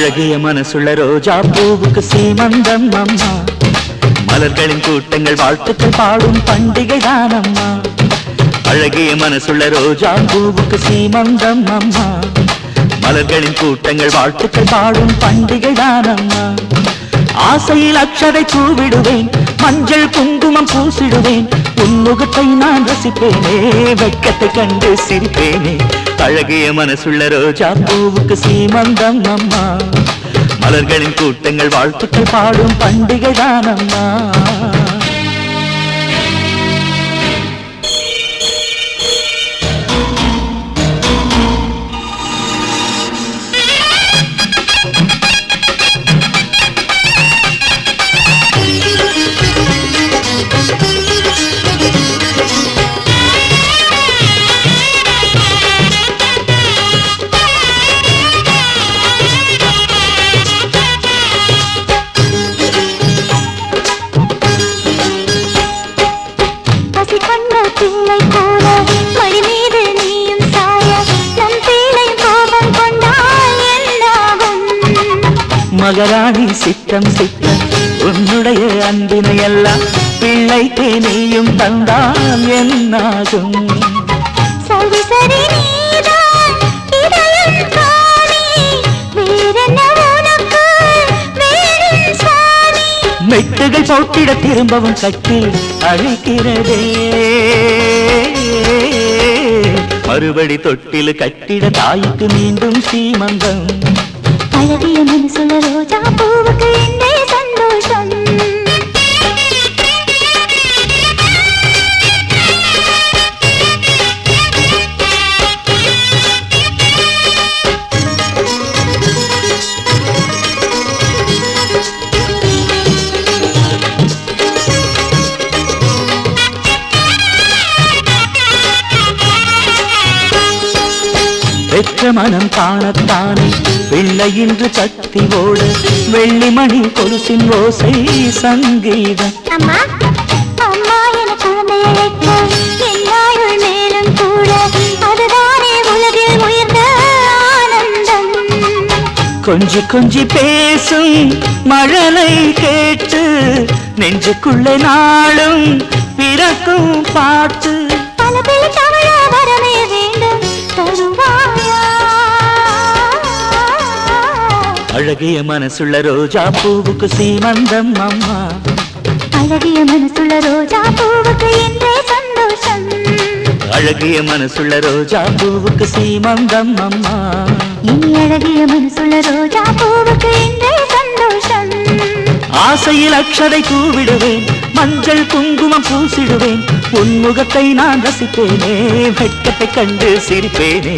அழகிய மனசுள்ள ரோஜா பூவுக்கு சீமந்தம் அம்மா. மலர்களின் கூட்டங்கள் வாழ்த்துக்கள் பாடும் பண்டிகை தான் அம்மா. அழகிய மனசுள்ள ரோஜா பூவுக்கு சீமந்தம் அம்மா. மலர்களின் கூட்டங்கள் வாழ்த்துக்கள் பாடும் பண்டிகை தான் அம்மா. ஆசையில் அக்ஷதை தூவிடுவேன், மஞ்சள் குங்குமம் பூசிடுவேன். உன்முகத்தை நான் ரசிப்பேனே, வெட்கத்தை கண்டு சிரிப்பேனே. அழகிய மனசுள்ள ரோஜா பூவுக்கு சீமந்தம் அம்மா. மலர்களின் கூட்டங்கள் வாழ்த்துக்கள் பாடும் பண்டிகை தான் அம்மா. மகராணி சித்தம் சித்தம் உன்னுடைய அன்பினை எல்லாம் பிள்ளைக்கு நீயும் தந்தால் என்னாகும்? சரி சரி மெட்டுகள் போட்டிட திரும்பவும் கட்டி அழைக்கிறதே. மறுபடி தொட்டில் கட்டிட தாய்க்கு மீண்டும் சீமந்தம். அழகிய மனசுள்ள ரோஜா பூவுக்கு என்னே சந்தோஷம். பெற்ற மனம் காணத்தானே பிள்ளை இன்று கத்தி ஓடு. வெள்ளிமணி கொலுசின் ஓசை சங்கீதம். அம்மா அம்மா என குழந்தையழைக்க எல்லாருள் மேலும் கூட அதுதானே உலகில் உயர்ந்த ஆனந்தம். கொஞ்சி கொஞ்சி பேசும் மழலை கேட்டு நெஞ்சுக்குள்ளே நாளும் பிறக்கும் பாட்டு. பல பேர் தமிழ வரவே வேண்டும் தருவாயா. அழகிய மனசுள்ள ரோஜா பூவுக்கு சீமந்தம் அம்மா. அழகிய மனசுள்ள ரோஜா பூவுக்கு என்றே சந்தோஷம். அழகிய மனசுள்ள ரோஜா பூவுக்கு சீமந்தம் அம்மா. இனி அழகிய மனசுள்ள ரோஜா பூவுக்கு என்றே சந்தோஷம். ஆசையில் அக்ஷதை தூவிடுவேன், மஞ்சள் குங்குமம் பூசிடுவேன். உன்முகத்தை நான் ரசிப்பேனே, வெட்கத்தை கண்டு சிரிப்பேனே.